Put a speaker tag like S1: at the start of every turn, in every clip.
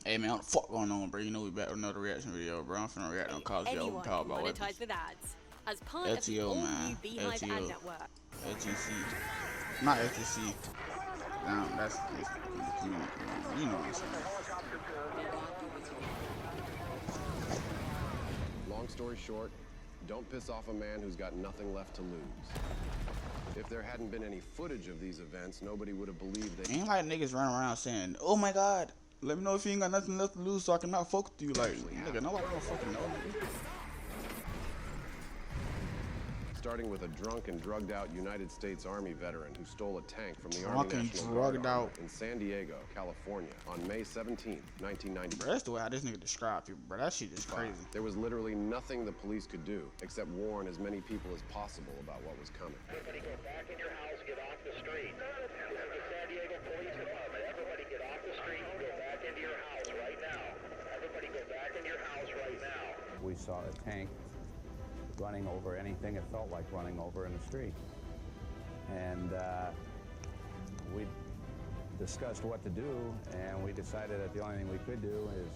S1: Hey man, what the fuck going on, bro? You know we back with another reaction video, bro. I'm finna react on Call of Duty
S2: Anyone
S1: Overpowered
S2: can
S1: by weapons.
S2: monetize with ads as part of the
S1: LTO,
S2: all-new
S1: man.
S2: Beehive ad
S1: LTO.
S2: network.
S1: LTC. Not LTC. Down, that's the community, man. You know what I'm saying.
S3: Long story short, don't piss off a man who's got nothing left to lose. If there hadn't been any footage of these events, nobody would have believed they...
S1: Ain't like niggas running around saying, oh my god, let me know if you ain't got nothing left to lose so I can not fuck with you. Like, nigga, nobody gonna fucking know, nigga.
S3: Starting with a drunk and drugged out United States Army veteran who stole a tank from the
S1: Drunk
S3: Army
S1: and
S3: National
S1: drugged
S3: Guard
S1: out.
S3: in San Diego, California on May 17, 1990.
S1: Bro, that's the way how this nigga described people, bro. That shit is crazy.
S3: There was literally nothing the police could do except warn as many people as possible about what was coming.
S4: Everybody go back in your house, get off the street. This is the San Diego Police Department. Everybody get off the street and go back into your house right now. Everybody go back into your house right now.
S5: We saw a tank running over anything it felt like running over in the street. And we discussed what to do, and we decided that the only thing we could do is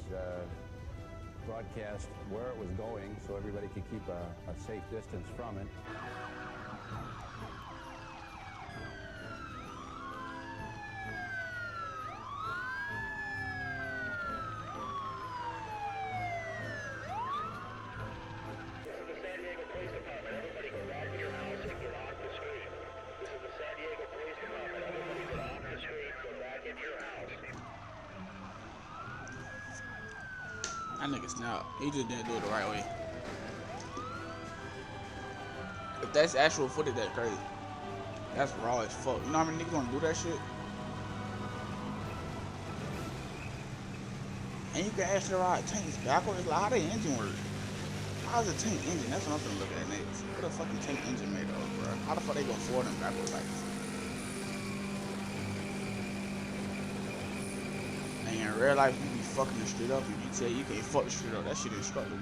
S5: broadcast where it was going so everybody could keep a safe distance from it.
S1: That nigga snap. He just didn't do it the right way. If that's actual footage, that's crazy. That's raw as fuck. You know how many niggas gonna do that shit? And you can actually ride tanks backwards. Like, how the engine work? How's a tank engine? That's what I'm gonna look at next. What a fucking tank engine made of, bro? How the fuck they gonna forward them backwards like this? And in real life, you be fucking the street up. If you tell you can't fuck the street up, that shit instructable.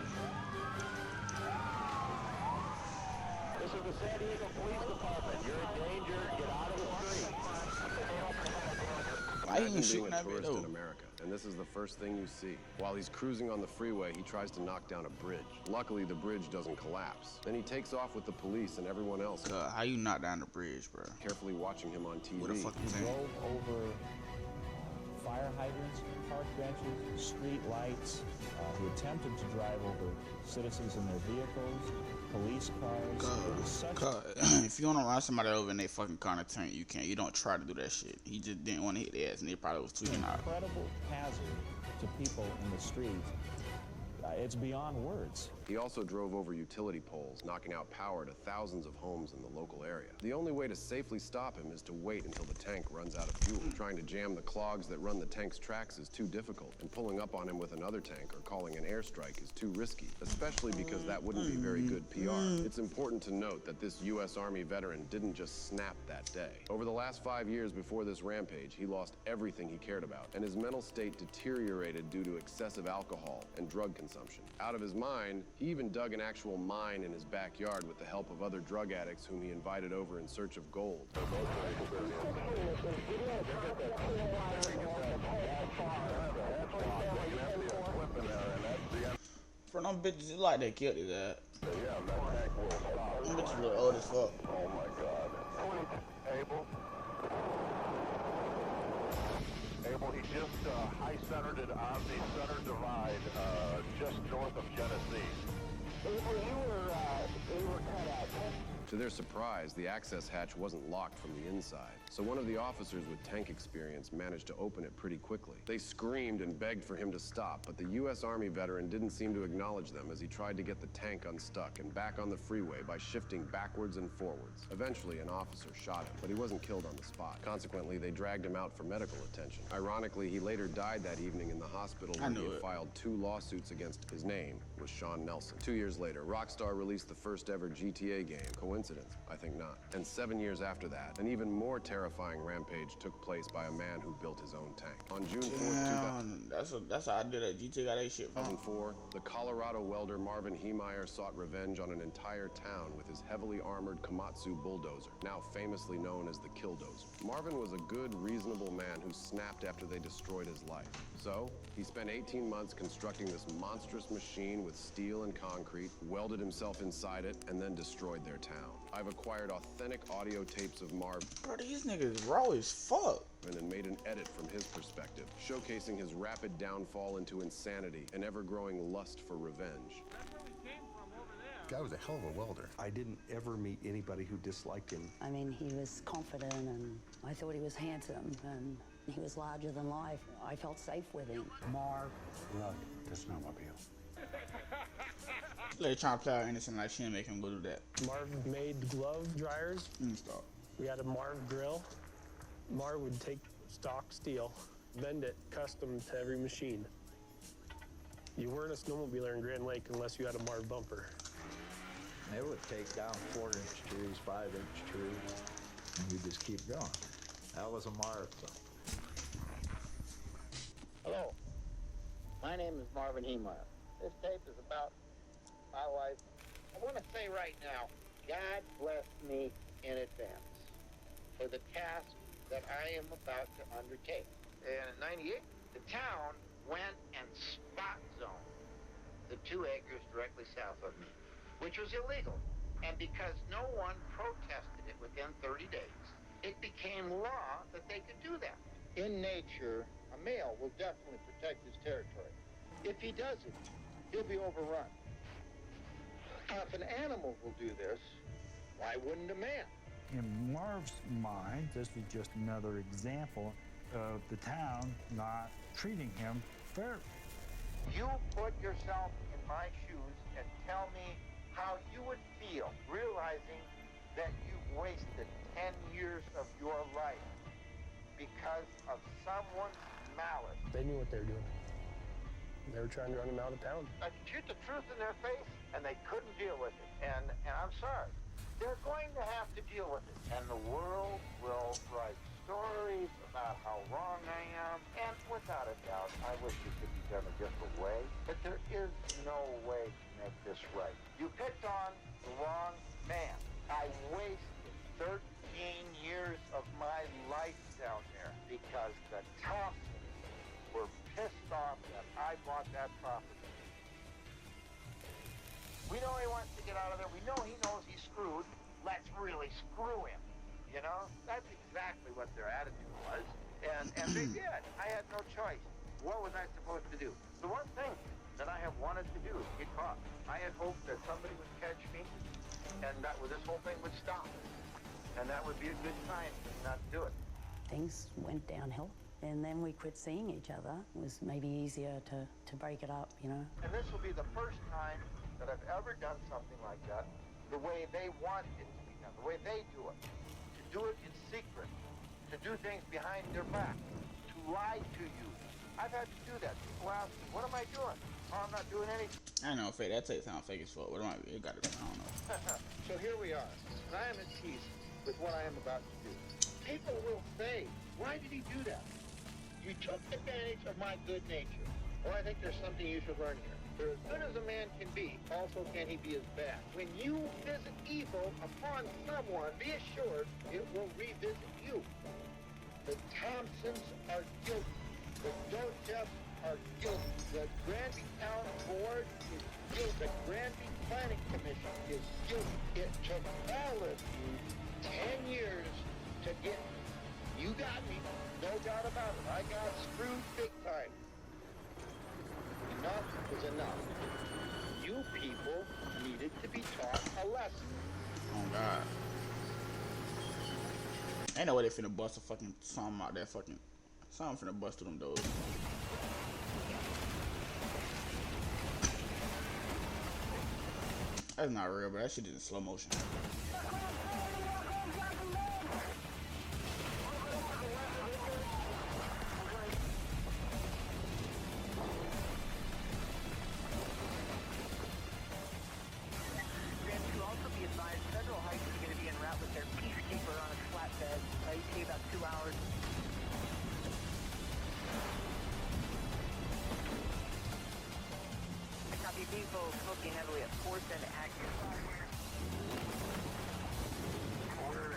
S4: This is the San Diego Police Department. You're in danger. Get out of the street.
S1: Why he ain't shooting that
S3: tourist
S1: though?
S3: in America, and this is the first thing you see. While he's cruising on the freeway, he tries to knock down a bridge. Luckily, the bridge doesn't collapse. Then he takes off with the police and everyone else.
S1: God, how you knock down the bridge, bro?
S3: Carefully watching him on TV.
S1: What the fuck you
S5: We
S1: saying?
S5: drove over fire hydrants, park benches, street lights. He attempted to drive over citizens in their vehicles, police cars. It was such
S1: If you wanna run somebody over in they fucking car in a tank, you can't. You don't try to do that shit. He just didn't want to hit their ass, and they probably was tweaking out.
S5: incredible hazard to people in the street. It's beyond words.
S3: He also drove over utility poles, knocking out power to thousands of homes in the local area. The only way to safely stop him is to wait until the tank runs out of fuel. Trying to jam the clogs that run the tank's tracks is too difficult, and pulling up on him with another tank or calling an airstrike is too risky, especially because that wouldn't be very good PR. It's important to note that this U.S. Army veteran didn't just snap that day. Over the last 5 years before this rampage, he lost everything he cared about, and his mental state deteriorated due to excessive alcohol and drug consumption. Out of his mind, he even dug an actual mine in his backyard with the help of other drug addicts whom he invited over in search of gold.
S1: For them bitches, it's like they killed his ass. Them bitches look old as fuck.
S4: Oh my God. Abel, he just high-centered it on the center divide, just north of Genesee. Abel, you were cut out.
S3: To their surprise, the access hatch wasn't locked from the inside, so one of the officers with tank experience managed to open it pretty quickly. They screamed and begged for him to stop, but the U.S. Army veteran didn't seem to acknowledge them as he tried to get the tank unstuck and back on the freeway by shifting backwards and forwards. Eventually, an officer shot him, but he wasn't killed on the spot. Consequently, they dragged him out for medical attention. Ironically, he later died that evening in the hospital where he had filed 2 lawsuits against his name was Sean Nelson. 2 years later, Rockstar released the first ever GTA game. Coincidence? I think not. And 7 years after that, an even more terrifying rampage took place by a man who built his own tank. On June 4th, 2000.
S1: That's how I did it. GTA got that shit from.
S3: 2004, the Colorado welder Marvin Heemeyer sought revenge on an entire town with his heavily armored Komatsu bulldozer, now famously known as the Killdozer. Marvin was a good, reasonable man who snapped after they destroyed his life. So, he spent 18 months constructing this monstrous machine with steel and concrete, welded himself inside it, and then destroyed their town. I've acquired authentic audio tapes of Marvin.
S1: Bro, these niggas raw as fuck.
S3: And made an edit from his perspective, showcasing his rapid downfall into insanity and ever-growing lust for revenge.
S6: Guy was a hell of a welder. I didn't ever meet anybody who disliked him.
S7: I mean, he was confident, and I thought he was handsome, and he was larger than life. I felt safe with him.
S5: Marv, look, the snowmobile.
S1: They're trying to play out innocent like she didn't make him go do that.
S8: Marv made glove dryers.
S1: Stop.
S8: We had a Marv grill. Marv would take stock steel, bend it custom to every machine. You weren't a snowmobiler in Grand Lake unless you had a Marv bumper.
S5: They would take down 4-inch trees, 5-inch trees, and you just keep going. That was a Marv.
S9: Hello, my name is Marvin Heemeyer. This tape is about my wife. I want to say right now, God bless me in advance for the task that I am about to undertake. And in '98, the town went and spot zoned the 2 acres directly south of me, which was illegal. And because no one protested it within 30 days, it became law that they could do that. In nature, a male will definitely protect his territory. If he doesn't, he'll be overrun. If an animal will do this, why wouldn't a man?
S10: In Marv's mind, this is just another example of the town not treating him fairly.
S9: You put yourself in my shoes and tell me how you would feel realizing that you've wasted 10 years of your life because of someone's malice.
S8: They knew what they were doing. They were trying to run him out of town.
S9: I could shoot the truth in their face, and they couldn't deal with it. And I'm sorry. They're going to have to deal with it. And the world will write stories about how wrong I am. And without a doubt, I wish it could be done a different way. But there is no way to make this right. You picked on the wrong man. I wasted 13 years of my life down there because the Thompsons were pissed off that I bought that property. We know he wants to get out of there. We know he knows he's screwed. Let's really screw him. You know? That's exactly what their attitude was. And they did. I had no choice. What was I supposed to do? The one thing that I have wanted to do is get caught. I had hoped that somebody would catch me and that this whole thing would stop. And that would be a good sign not to do it.
S7: Things went downhill, and then we quit seeing each other. It was maybe easier to break it up, you know?
S9: And this will be the first time that I've ever done something like that the way they want it to be done, the way they do it. To do it in secret, to do things behind their back, to lie to you. I've had to do that. People ask me, what am I doing? Oh, I'm not doing anything.
S1: I know, fake. That tape sound fake as fuck. What am I? It got to be. I don't know.
S9: So here we are, and I am at peace with what I am about to do. People will say, why did he do that? You took advantage of my good nature. Well, I think there's something you should learn here. For as good as a man can be, also can he be as bad. When you visit evil upon someone, be assured it will revisit you. The Thompsons are guilty. The Dochefs are guilty. The Granby Town Board is guilty. The Granby Planning Commission is guilty. It took all of you 10 years to get me. You got me, no doubt about it. I got screwed big time. Enough is enough. You people needed to be taught a lesson.
S1: Oh God. Ain't no way they finna bust a fucking something out there fucking. Something finna bust through them doors. That's not real, but that shit is in slow motion.
S11: Diesel smoking heavily at 4th and Acton.
S4: We're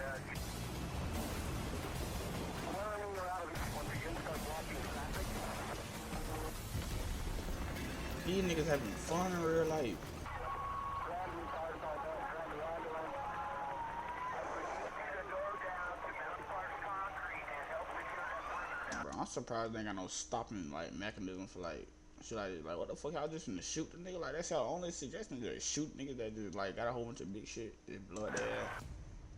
S4: running out of when we start blocking traffic.
S1: These niggas having fun in real life. Bro, I'm surprised they ain't got no stopping like mechanism for like shit like what the fuck y'all just finna shoot the nigga? Like that's y'all only suggestion to shoot niggas that just like got a whole bunch of big shit, just blood there.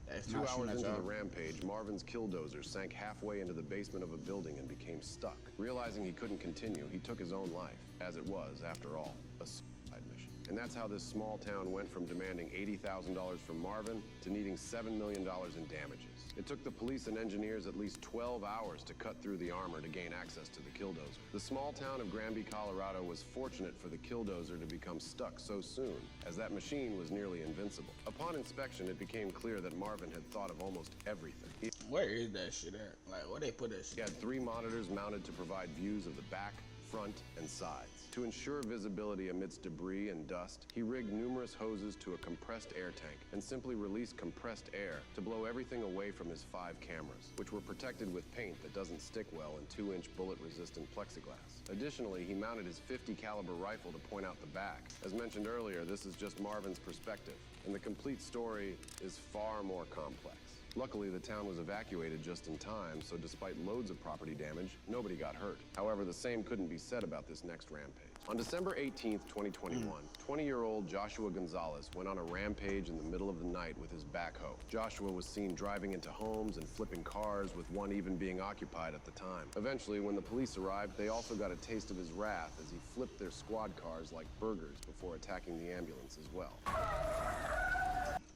S1: That's
S3: 2 hours into the rampage, Marvin's killdozer sank halfway into the basement of a building and became stuck. Realizing he couldn't continue, he took his own life, as it was, after all, a suicide mission. And that's how this small town went from demanding $80,000 from Marvin to needing $7 million in damages. It took the police and engineers at least 12 hours to cut through the armor to gain access to the killdozer. The small town of Granby, Colorado was fortunate for the killdozer to become stuck so soon, as that machine was nearly invincible. Upon inspection, it became clear that Marvin had thought of almost everything.
S1: Where is that shit at? Like, where they put that shit?
S3: He had 3 monitors mounted to provide views of the back, front, and sides. To ensure visibility amidst debris and dust, he rigged numerous hoses to a compressed air tank and simply released compressed air to blow everything away from his 5 cameras, which were protected with paint that doesn't stick well in 2-inch bullet-resistant plexiglass. Additionally, he mounted his .50 caliber rifle to point out the back. As mentioned earlier, this is just Marvin's perspective, and the complete story is far more complex. Luckily, the town was evacuated just in time, so despite loads of property damage, nobody got hurt. However, the same couldn't be said about this next rampage. On December 18th, 2021, 20-year-old Joshua Gonzalez went on a rampage in the middle of the night with his backhoe. Joshua was seen driving into homes and flipping cars, with one even being occupied at the time. Eventually, when the police arrived, they also got a taste of his wrath as he flipped their squad cars like burgers before attacking the ambulance as well.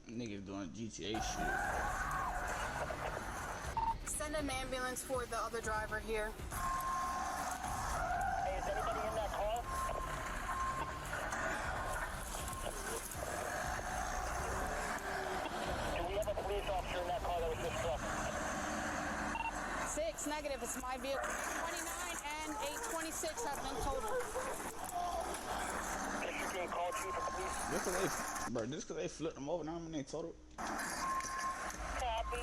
S1: Niggas doing GTA shit.
S12: Send an ambulance for the other driver here.
S4: Hey, is anybody in that car? Do we have a police officer in that car that was just struck?
S12: 6, negative. It's my vehicle. 29 and 826 have been totaled.
S4: Guess you can't call chief of police.
S1: Just cause they flipped them over, now I mean they total.
S4: Copy.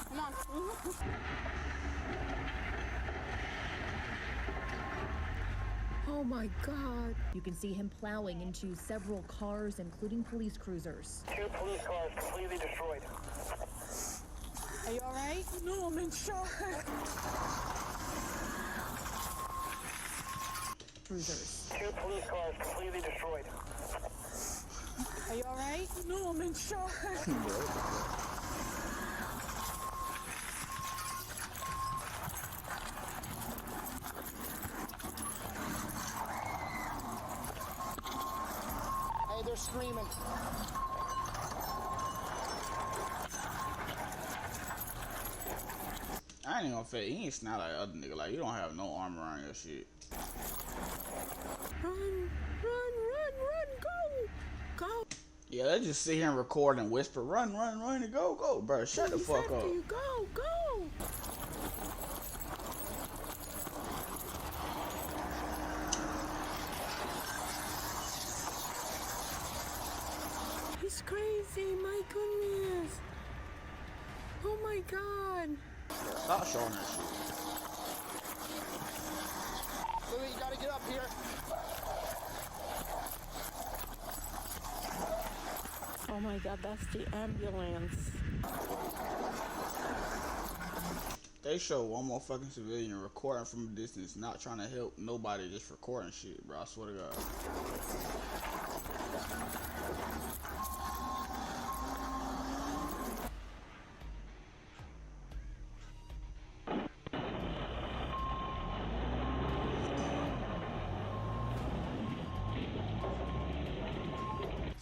S12: Come on.
S13: Oh my God. You can see him plowing into several cars, including police cruisers.
S4: 2 police cars completely destroyed.
S12: Are you all right?
S13: No, I'm in shock. Cruisers.
S4: 2 police cars completely destroyed.
S12: Are you all right?
S13: No, I'm in shock.
S12: Hey, they're screaming.
S1: I ain't even gonna say he ain't snap like other nigga. Like you don't have no armor on your shit.
S13: Run, go.
S1: Yeah, they just sit here and record and whisper, run, and go, bro. Shut the fuck up.
S13: Go. He's crazy, my goodness. Oh my God.
S1: Stop showing that shit.
S12: Louis, you gotta get up here.
S13: Oh my God, that's the ambulance.
S1: They show one more fucking civilian recording from a distance, not trying to help nobody, just recording shit, bro. I swear to God.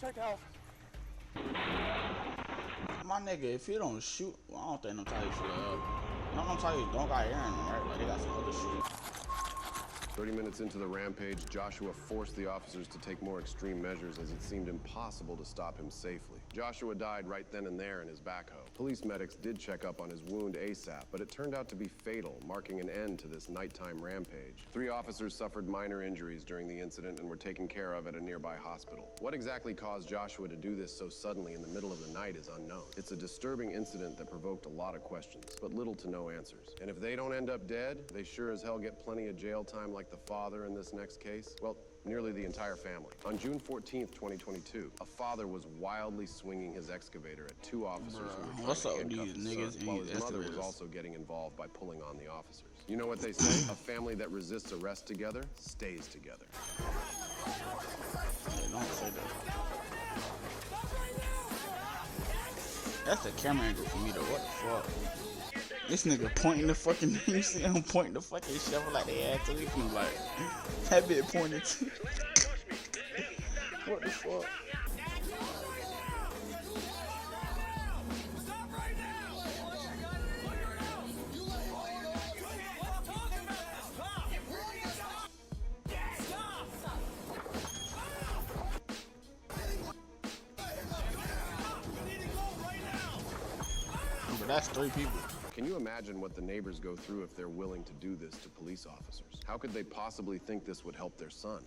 S12: Check out.
S1: My nigga, if you don't shoot, well, I don't think no tires shoot up. No tires don't got air in them, right? Like they got some other shit.
S3: 30 minutes into the rampage, Joshua forced the officers to take more extreme measures as it seemed impossible to stop him safely. Joshua died right then and there in his backhoe. Police medics did check up on his wound ASAP, but it turned out to be fatal, marking an end to this nighttime rampage. 3 officers suffered minor injuries during the incident and were taken care of at a nearby hospital. What exactly caused Joshua to do this so suddenly in the middle of the night is unknown. It's a disturbing incident that provoked a lot of questions, but little to no answers. And if they don't end up dead, they sure as hell get plenty of jail time like the father in this next case. Well, nearly the entire family. On June 14th, 2022, a father was wildly swinging his excavator at 2 officers who were trying to handcuff his son, while his mother was also getting involved by pulling on the officers. You know what they say? A family that resists arrest together stays together.
S1: Hey, don't say that. That's the camera angle for me though. What the fuck? This nigga pointing the fucking, you see him pointing the fucking shovel like they had to leave him, like, that bit pointed to. What the fuck? But that's 3 people.
S3: Can you imagine what the neighbors go through if they're willing to do this to police officers? How could they possibly think this would help their son?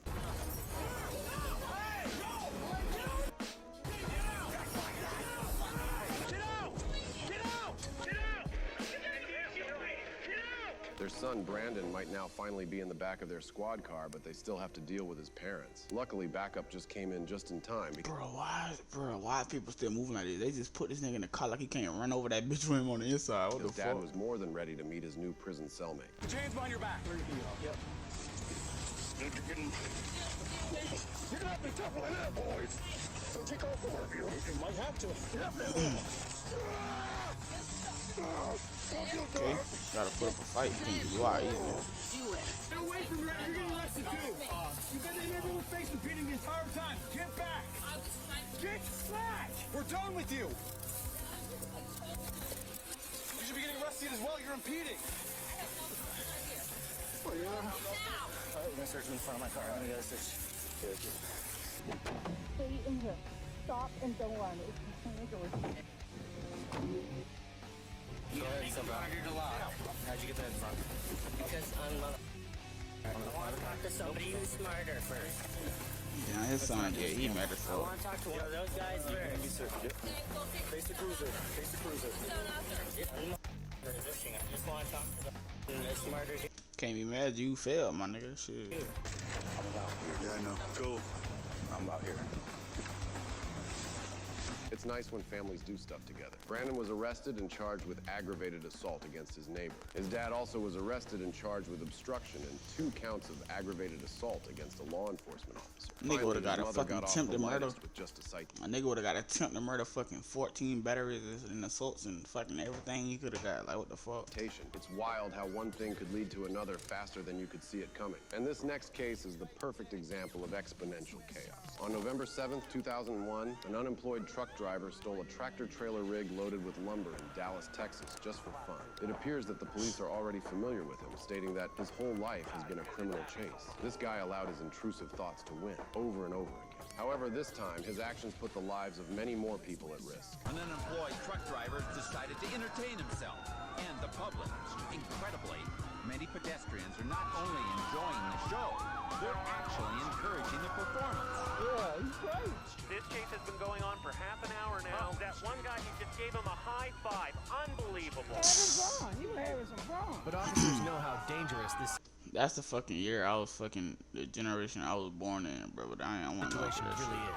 S3: Their son, Brandon, might now finally be in the back of their squad car, but they still have to deal with his parents. Luckily, backup just came in just in time.
S1: Bro, why are people still moving like this? They just put this nigga in the car like he can't run over that bitch with him on the inside. What the fuck?
S3: His dad was more than ready to meet his new prison cellmate.
S14: Put your hands behind your back. Yep. You're gonna have to be tough like that, boys. Don't take all 4 of you. You might have to.
S1: Okay, gotta put up a fight. You are easy.
S14: Get away from her. You're getting arrested too. You've been in everyone's face impeding the entire time. Get back. Get back. We're done with you. You should be getting arrested as well. You're impeding. Oh, yeah. All right, we're gonna search in front of my car. I'm gonna go search.
S15: Stay in here. Stop and don't run. It's the door.
S14: Go ahead, how'd you get that in front?
S16: Because I'm not. I want to talk to somebody who's smarter first.
S1: Yeah, his son, yeah, he mad as
S16: I
S1: fuck.
S16: want to talk to one of those guys first.
S14: Face the cruiser. Face the cruiser.
S16: I'm not resisting. I just want to talk to the smarter.
S1: Can't be mad you failed, my nigga. Shit.
S14: I'm about here. Yeah, I know. Go. I'm about here.
S3: It's nice when families do stuff together. Brandon was arrested and charged with aggravated assault against his neighbor. His dad also was arrested and charged with obstruction and 2 counts of aggravated assault against a law enforcement officer.
S1: Nigga would have got a fucking attempted murder.
S3: With just a psyche.
S1: A nigga would have got attempted murder, fucking 14 batteries and assaults and fucking everything he could have got. Like, what the fuck?
S3: It's wild how one thing could lead to another faster than you could see it coming. And this next case is the perfect example of exponential chaos. On November 7th, 2001, an unemployed truck driver stole a tractor-trailer rig loaded with lumber in Dallas, Texas, just for fun. It appears that the police are already familiar with him, stating that his whole life has been a criminal chase. This guy allowed his intrusive thoughts to win, over and over again. However, this time, his actions put the lives of many more people at risk.
S17: An unemployed truck driver decided to entertain himself and the public. Incredibly, many pedestrians are not only enjoying the show, they're actually encouraging the performance.
S14: Yeah, he's right.
S4: This chase has been going on for half an hour now. That one guy, he just gave him a high 5. Unbelievable.
S15: You were having some fun.
S14: But officers know how dangerous this
S1: That's the fucking year I was fucking, the generation I was born in, bro. But I ain't want to know that shit.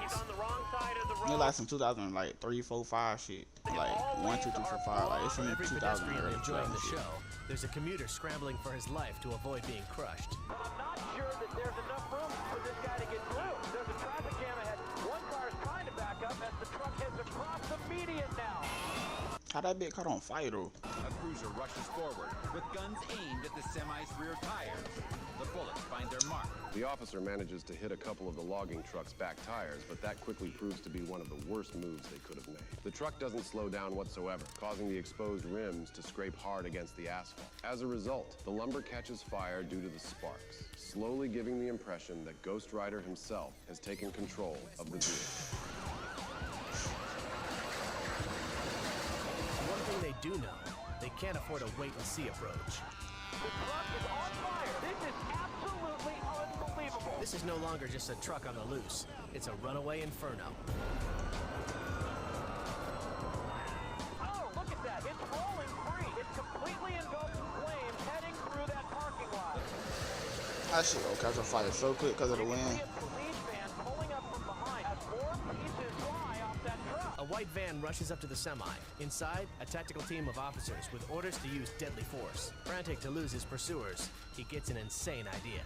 S4: He's on the wrong side of the road.
S1: It's like some 2000, like 3, 4, 5 shit. Like 1, 2, 3, 4, 5. Like it's from 2000 early
S14: enjoying the
S1: 2000 shit.
S14: show. There's a commuter scrambling for his life to avoid being crushed.
S4: I'm not sure that there's enough room for this guy to get through. There's a traffic jam ahead. One car is trying to back up as the truck heads across the median now.
S1: How that bit caught on fire though?
S17: A cruiser rushes forward with guns aimed at the semi's rear tires. The bullets find their mark.
S3: The officer manages to hit a couple of the logging truck's back tires, but that quickly proves to be one of the worst moves they could have made. The truck doesn't slow down whatsoever, causing the exposed rims to scrape hard against the asphalt. As a result, the lumber catches fire due to the sparks, slowly giving the impression that Ghost Rider himself has taken control of the vehicle.
S18: One thing they do know, they can't afford a wait-and-see approach.
S4: The truck is on fire. This is absolutely unbelievable.
S18: This is no longer just a truck on the loose. It's a runaway inferno.
S4: Oh, look at that. It's rolling free. It's completely engulfed in flames heading through that parking lot.
S1: That shit gonna catch on fire so quick because of the wind.
S18: A white van rushes up to the semi. Inside, a tactical team of officers with orders to use deadly force. Frantic to lose his pursuers, he gets an insane idea.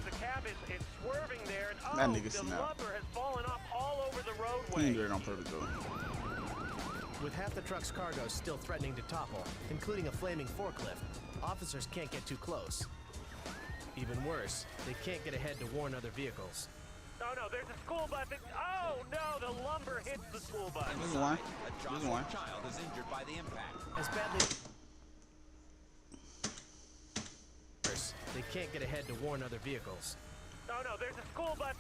S4: The cab is swerving there, and
S1: That nigga
S4: the
S1: snapped.
S4: lumber has fallen off all over the
S1: He
S4: roadway.
S1: didn't do it on purpose though.
S18: With half the truck's cargo still threatening to topple, including a flaming forklift, officers can't get too close. Even worse, they can't get ahead to warn other vehicles.
S4: Oh no, there's a school bus. Oh no, the lumber hits the school bus.
S1: This is one.
S17: A jostled child is injured by the impact.
S18: As badly they can't get ahead to warn other vehicles.
S4: Oh no, there's a school bus.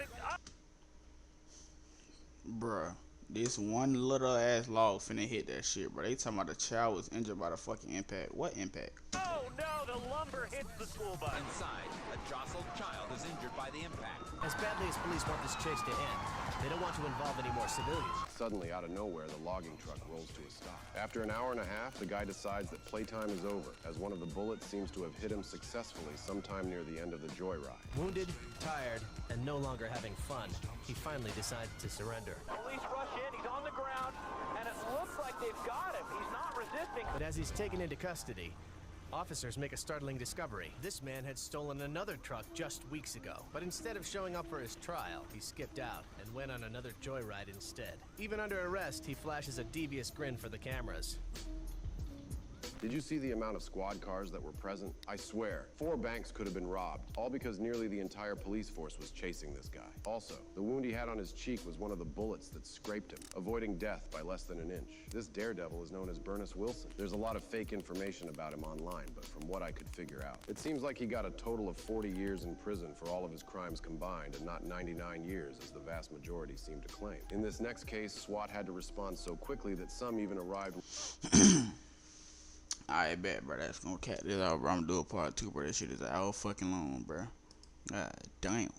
S1: Bruh, this one little ass log finna hit that shit, bro. They talking about the child was injured by the fucking impact. What impact?
S4: Oh no, the lumber hits the school bus.
S17: Inside, a jostled child is injured by the impact.
S18: As badly as police want this chase to end, they don't want to involve any more civilians.
S3: Suddenly, out of nowhere, the logging truck rolls to a stop. After an hour and a half, the guy decides that playtime is over, as one of the bullets seems to have hit him successfully sometime near the end of the joyride.
S18: Wounded, tired, and no longer having fun, he finally decides to surrender.
S4: Police rush in, he's on the ground, and it looks like they've got him. He's not resisting.
S18: But as he's taken into custody, officers make a startling discovery. This man had stolen another truck just weeks ago. But instead of showing up for his trial, he skipped out and went on another joyride instead. Even under arrest, he flashes a devious grin for the cameras.
S3: Did you see the amount of squad cars that were present? I swear, 4 banks could have been robbed, all because nearly the entire police force was chasing this guy. Also, the wound he had on his cheek was one of the bullets that scraped him, avoiding death by less than an inch. This daredevil is known as Bernice Wilson. There's a lot of fake information about him online, but from what I could figure out, it seems like he got a total of 40 years in prison for all of his crimes combined, and not 99 years as the vast majority seem to claim. In this next case, SWAT had to respond so quickly that some even arrived.
S1: I bet, bro. That's gonna cat this out, bro. I'm gonna do a part 2, bro. This shit is all fucking long, bro. God damn.